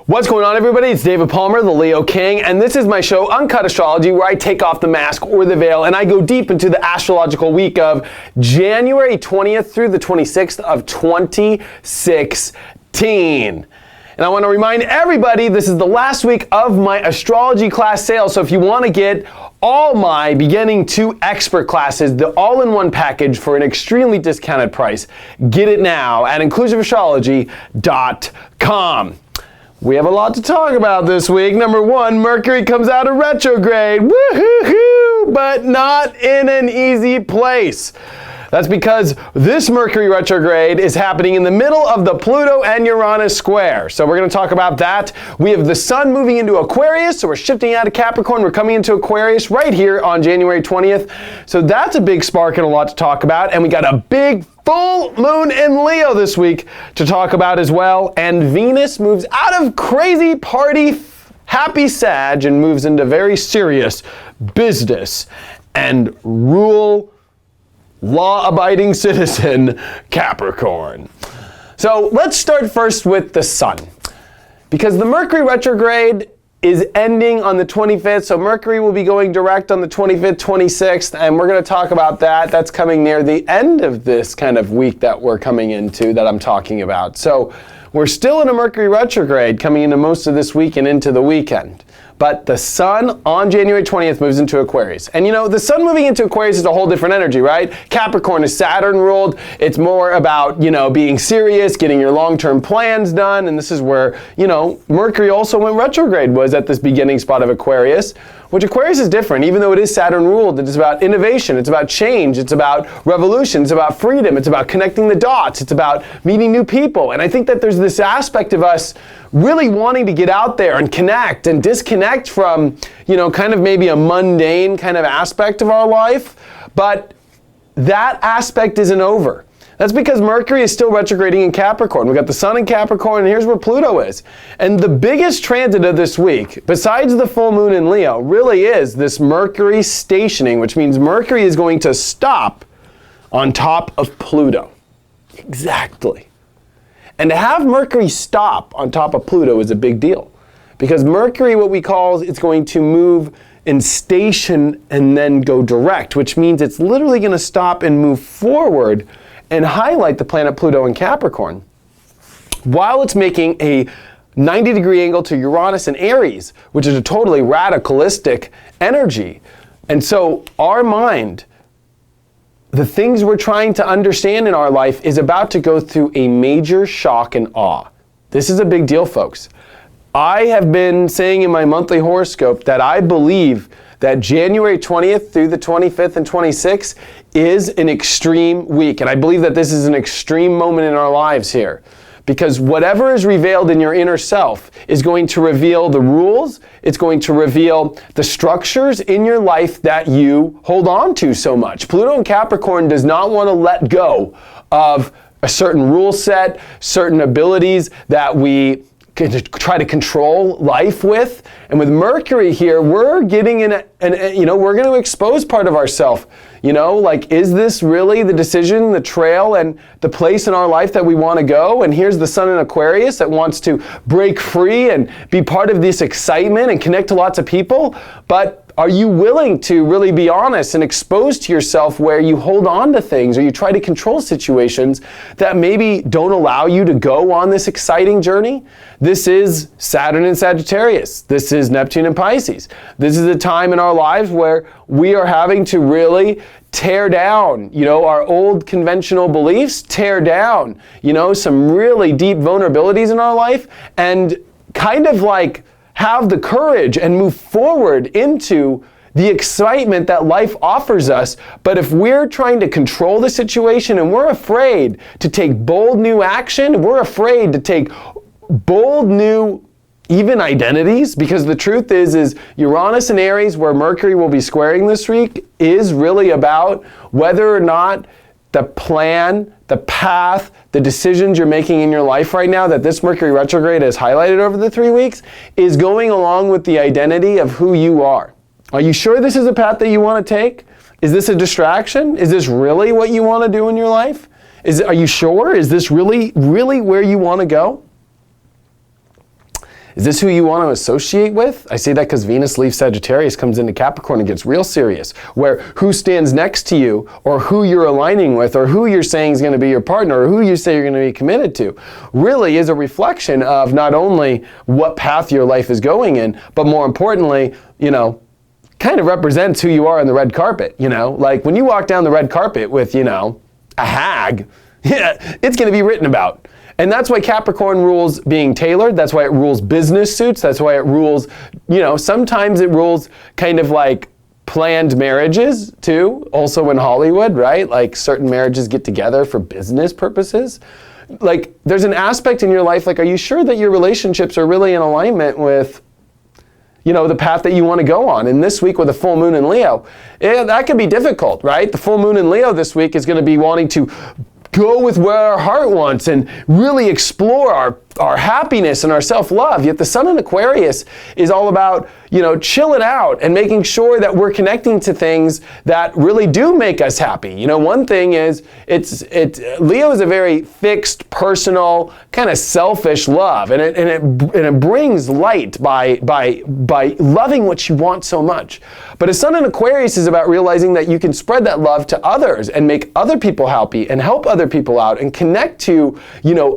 What's going on, everybody? It's David Palmer, the Leo King, and this is my show, Uncut Astrology, where I take off the mask or the veil and I go deep into the astrological week of January 20th through the 26th of 2016. And I want to remind everybody, this is the last week of my astrology class sale, so if you want to get all my beginning to expert classes, the all-in-one package for an extremely discounted price, get it now at inclusiveastrology.com. We have a lot to talk about this week. Number one, Mercury comes out of retrograde. Woo-hoo-hoo! But not in an easy place. That's because this Mercury retrograde is happening in the middle of the Pluto and Uranus square. So we're going to talk about that. We have the Sun moving into Aquarius, so we're shifting out of Capricorn. We're coming into Aquarius right here on January 20th. So that's a big spark and a lot to talk about. And we got a big full moon in Leo this week to talk about as well. And Venus moves out of crazy party, happy Sag and moves into very serious business and rule law-abiding citizen Capricorn. So let's start first with the Sun, because the Mercury retrograde is ending on the 25th, so Mercury will be going direct on the 25th, 26th, and we're going to talk about that. That's coming near the end of this kind of week that we're coming into, that I'm talking about. So we're still in a Mercury retrograde coming into most of this week and into the weekend. But the Sun on January 20th moves into Aquarius. And you know, the Sun moving into Aquarius is a whole different energy, right? Capricorn is Saturn ruled. It's more about, you know, being serious, getting your long-term plans done. And this is where, you know, Mercury also went retrograde, was at this beginning spot of Aquarius, which Aquarius is different. Even though it is Saturn ruled, it's about innovation, it's about change, it's about revolution, it's about freedom, it's about connecting the dots, it's about meeting new people. And I think that there's this aspect of us really wanting to get out there and connect and disconnect from, you know, kind of maybe a mundane kind of aspect of our life. But that aspect isn't over. That's because Mercury is still retrograding in Capricorn. We've got the Sun in Capricorn, and here's where Pluto is. And the biggest transit of this week, besides the full moon in Leo, really is this Mercury stationing, which means Mercury is going to stop on top of Pluto. Exactly. And to have Mercury stop on top of Pluto is a big deal. Because Mercury, what we call, it's going to move and station and then go direct, which means it's literally going to stop and move forward and highlight the planet Pluto in Capricorn, while it's making a 90-degree angle to Uranus and Aries, which is a totally radicalistic energy. And so our mind, the things we're trying to understand in our life, is about to go through a major shock and awe. This is a big deal, folks. I have been saying in my monthly horoscope that I believe that January 20th through the 25th and 26th is an extreme week. And I believe that this is an extreme moment in our lives here. Because whatever is revealed in your inner self is going to reveal the rules, it's going to reveal the structures in your life that you hold on to so much. Pluto in Capricorn does not want to let go of a certain rule set, certain abilities that we try to control life with. And with Mercury here, we're getting in we're going to expose part of ourselves. You know, like, is this really the decision, the trail, and the place in our life that we want to go? And here's the Sun in Aquarius that wants to break free and be part of this excitement and connect to lots of people. But are you willing to really be honest and exposed to yourself where you hold on to things or you try to control situations that maybe don't allow you to go on this exciting journey? This is Saturn in Sagittarius. This is Neptune in Pisces. This is a time in our lives where we are having to really tear down, you know, our old conventional beliefs, tear down, you know, some really deep vulnerabilities in our life, and kind of like have the courage and move forward into the excitement that life offers us. But if we're trying to control the situation and we're afraid to take bold new action, we're afraid to take bold new even identities, because the truth is Uranus and Aries, where Mercury will be squaring this week, is really about whether or not the plan, the path, the decisions you're making in your life right now that this Mercury retrograde has highlighted over the 3 weeks is going along with the identity of who you are. Are you sure this is a path that you want to take? Is this a distraction? Is this really what you want to do in your life? Are you sure? Is this really where you want to go? Is this who you want to associate with? I say that because Venus leaves Sagittarius, comes into Capricorn and gets real serious, where who stands next to you, or who you're aligning with, or who you're saying is going to be your partner, or who you say you're going to be committed to, really is a reflection of not only what path your life is going in, but more importantly, kind of represents who you are on the red carpet, Like when you walk down the red carpet with, a hag, it's going to be written about. And that's why Capricorn rules being tailored. That's why it rules business suits. That's why it rules, sometimes it rules kind of like planned marriages too, also in Hollywood, right? Like certain marriages get together for business purposes. Like there's an aspect in your life, like, are you sure that your relationships are really in alignment with, the path that you want to go on? And this week with a full moon in Leo, that can be difficult, right? The full moon in Leo this week is going to be wanting to go with where our heart wants and really explore our happiness and our self-love. Yet the sun in Aquarius is all about, chilling out and making sure that we're connecting to things that really do make us happy. One thing is, Leo is a very fixed, personal, kind of selfish love, and it brings light by loving what you want so much. But a sun in Aquarius is about realizing that you can spread that love to others and make other people happy and help other people out and connect to,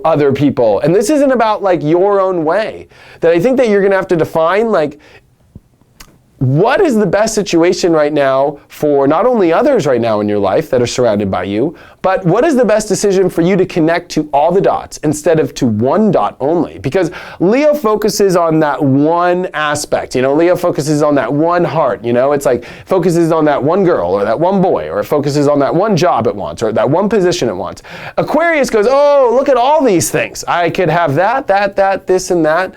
other people. And this isn't about like your own way. That I think that you're going to have to define, like, what is the best situation right now for not only others right now in your life that are surrounded by you, but what is the best decision for you to connect to all the dots instead of to one dot only? Because Leo focuses on that one aspect, Leo focuses on that one heart, it's like focuses on that one girl or that one boy, or it focuses on that one job it wants or that one position it wants. Aquarius goes, oh, look at all these things. I could have that, this and that.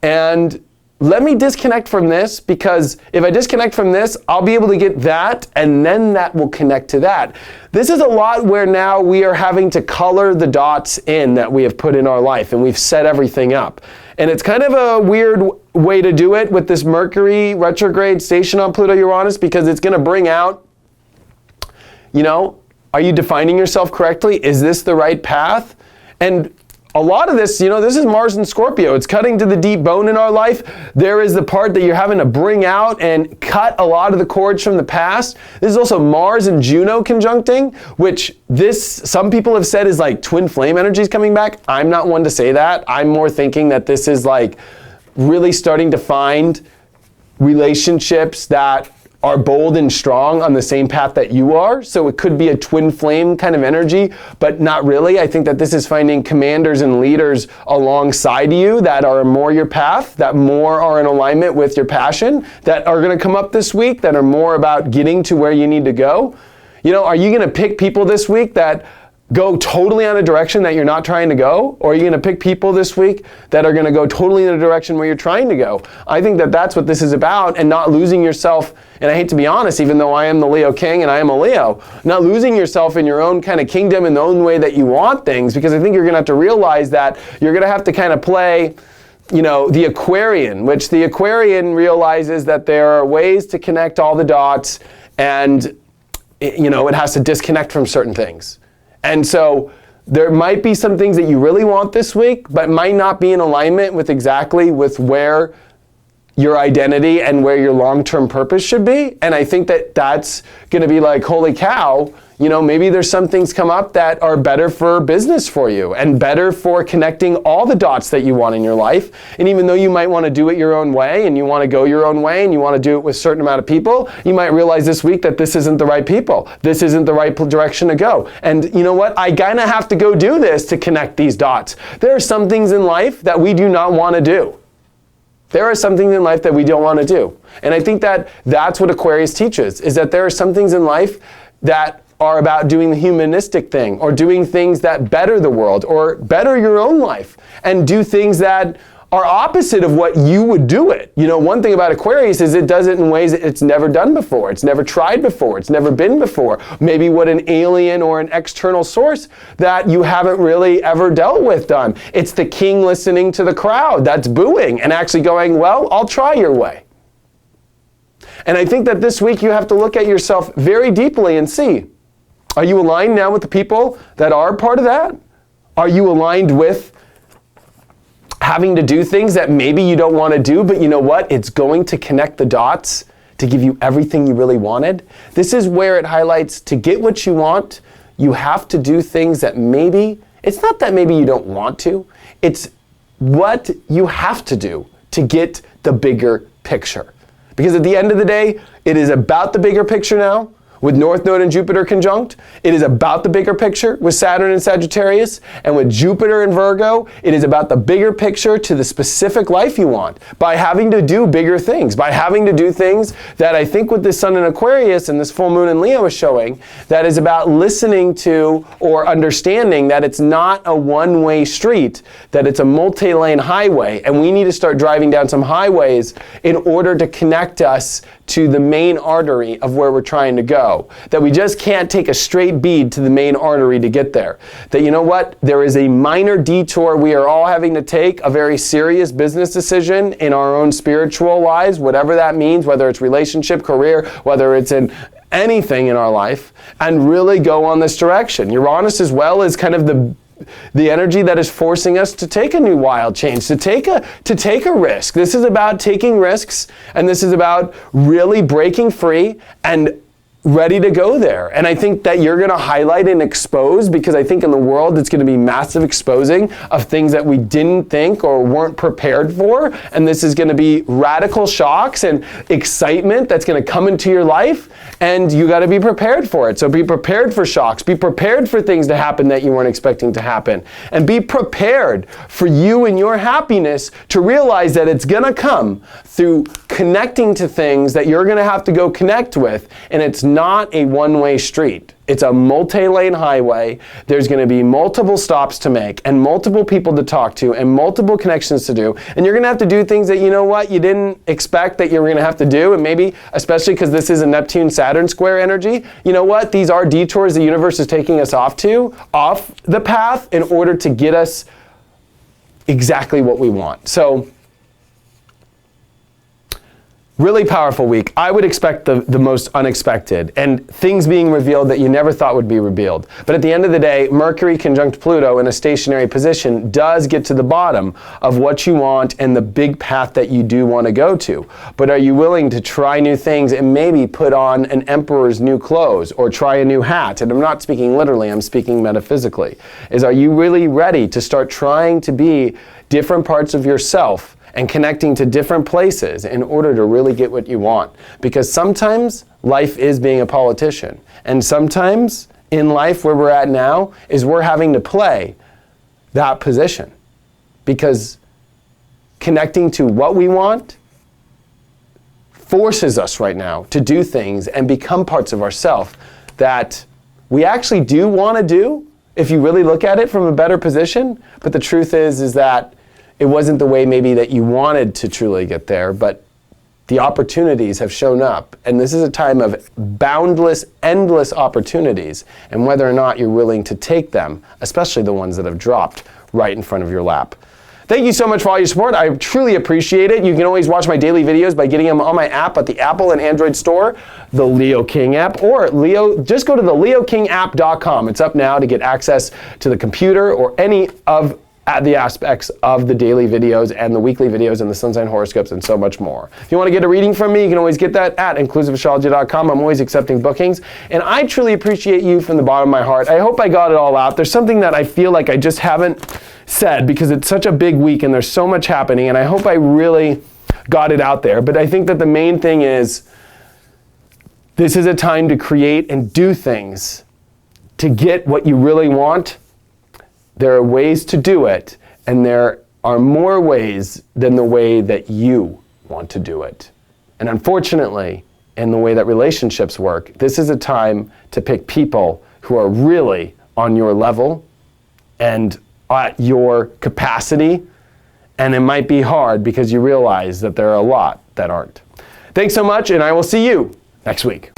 And let me disconnect from this, because if I disconnect from this, I'll be able to get that, and then that will connect to that. This is a lot where now we are having to color the dots in that we have put in our life, and we've set everything up. And it's kind of a weird way to do it with this Mercury retrograde station on Pluto-Uranus, because it's going to bring out, are you defining yourself correctly? Is this the right path? And a lot of this, this is Mars and Scorpio. It's cutting to the deep bone in our life. There is the part that you're having to bring out and cut a lot of the cords from the past. This is also Mars and Juno conjuncting, which some people have said is like twin flame energies coming back. I'm not one to say that. I'm more thinking that this is like really starting to find relationships that are bold and strong on the same path that you are. So it could be a twin flame kind of energy, but not really. I think that this is finding commanders and leaders alongside you that are more your path, that more are in alignment with your passion, that are going to come up this week, that are more about getting to where you need to go. Are you going to pick people this week that go totally on a direction that you're not trying to go? Or are you going to pick people this week that are going to go totally in a direction where you're trying to go? I think that that's what this is about, and not losing yourself. And I hate to be honest, even though I am the Leo king and I am a Leo, not losing yourself in your own kind of kingdom in the own way that you want things, because I think you're going to have to realize that you're going to have to kind of play, the Aquarian, which the Aquarian realizes that there are ways to connect all the dots, and, it has to disconnect from certain things. And so there might be some things that you really want this week, but might not be in alignment with exactly with where your identity and where your long-term purpose should be. And I think that that's going to be like, holy cow, maybe there's some things come up that are better for business for you and better for connecting all the dots that you want in your life. And even though you might want to do it your own way, and you want to go your own way, and you want to do it with a certain amount of people, you might realize this week that this isn't the right people. This isn't the right direction to go. And you know what? I kind of have to go do this to connect these dots. There are some things in life that we do not want to do. There are some things in life that we don't want to do. And I think that that's what Aquarius teaches, is that there are some things in life that are about doing the humanistic thing, or doing things that better the world, or better your own life, and do things that are opposite of what you would do it. One thing about Aquarius is it does it in ways that it's never done before. It's never tried before. It's never been before. Maybe what an alien or an external source that you haven't really ever dealt with done. It's the king listening to the crowd that's booing and actually going, well, I'll try your way. And I think that this week you have to look at yourself very deeply and see, are you aligned now with the people that are part of that? Are you aligned with having to do things that maybe you don't want to do, but you know what? It's going to connect the dots to give you everything you really wanted. This is where it highlights, to get what you want, you have to do things that maybe, it's not that maybe you don't want to, it's what you have to do to get the bigger picture. Because at the end of the day, it is about the bigger picture now. With North Node and Jupiter conjunct, it is about the bigger picture with Saturn and Sagittarius. And with Jupiter and Virgo, it is about the bigger picture to the specific life you want by having to do bigger things, by having to do things that I think with this Sun in Aquarius and this full moon in Leo is showing, that is about listening to or understanding that it's not a one-way street, that it's a multi-lane highway. And we need to start driving down some highways in order to connect us to the main artery of where we're trying to go. That we just can't take a straight bead to the main artery to get there. That you know what? There is a minor detour we are all having to take, a very serious business decision in our own spiritual lives, whatever that means, whether it's relationship, career, whether it's in anything in our life, and really go on this direction. Uranus as well is kind of the energy that is forcing us to take a new wild change, to take a risk. This is about taking risks, and this is about really breaking free and ready to go there. And I think that you're going to highlight and expose, because I think in the world it's going to be massive exposing of things that we didn't think or weren't prepared for. And this is going to be radical shocks and excitement that's going to come into your life, and you got to be prepared for it. So be prepared for shocks, be prepared for things to happen that you weren't expecting to happen, and be prepared for you and your happiness to realize that it's going to come through connecting to things that you're going to have to go connect with. And it's not a one-way street. It's a multi-lane highway. There's going to be multiple stops to make and multiple people to talk to and multiple connections to do. And you're going to have to do things that, you know what, you didn't expect that you were going to have to do. And maybe, especially because this is a Neptune-Saturn square energy, you know what, these are detours the universe is taking us off the path in order to get us exactly what we want. So, really powerful week. I would expect the most unexpected and things being revealed that you never thought would be revealed. But at the end of the day, Mercury conjunct Pluto in a stationary position does get to the bottom of what you want and the big path that you do want to go to. But are you willing to try new things and maybe put on an emperor's new clothes or try a new hat? And I'm not speaking literally, I'm speaking metaphysically. Are you really ready to start trying to be different parts of yourself and connecting to different places in order to really get what you want? Because sometimes life is being a politician. And sometimes in life where we're at now is we're having to play that position. Because connecting to what we want forces us right now to do things and become parts of ourselves that we actually do want to do if you really look at it from a better position. But the truth is that it wasn't the way maybe that you wanted to truly get there, but the opportunities have shown up. And this is a time of boundless, endless opportunities. And whether or not you're willing to take them, especially the ones that have dropped right in front of your lap. Thank you so much for all your support. I truly appreciate it. You can always watch my daily videos by getting them on my app at the Apple and Android store, the Leo King app, or just go to the leokingapp.com. It's up now to get access to the computer or any of the aspects of the daily videos and the weekly videos and the sun sign horoscopes and so much more. If you want to get a reading from me, you can always get that at inclusiveastrology.com. I'm always accepting bookings, and I truly appreciate you from the bottom of my heart. I hope I got it all out. There's something that I feel like I just haven't said because it's such a big week and there's so much happening, and I hope I really got it out there. But I think that the main thing is this is a time to create and do things to get what you really want. There are ways to do it, and there are more ways than the way that you want to do it. And unfortunately, in the way that relationships work, this is a time to pick people who are really on your level and at your capacity, and it might be hard because you realize that there are a lot that aren't. Thanks so much, and I will see you next week.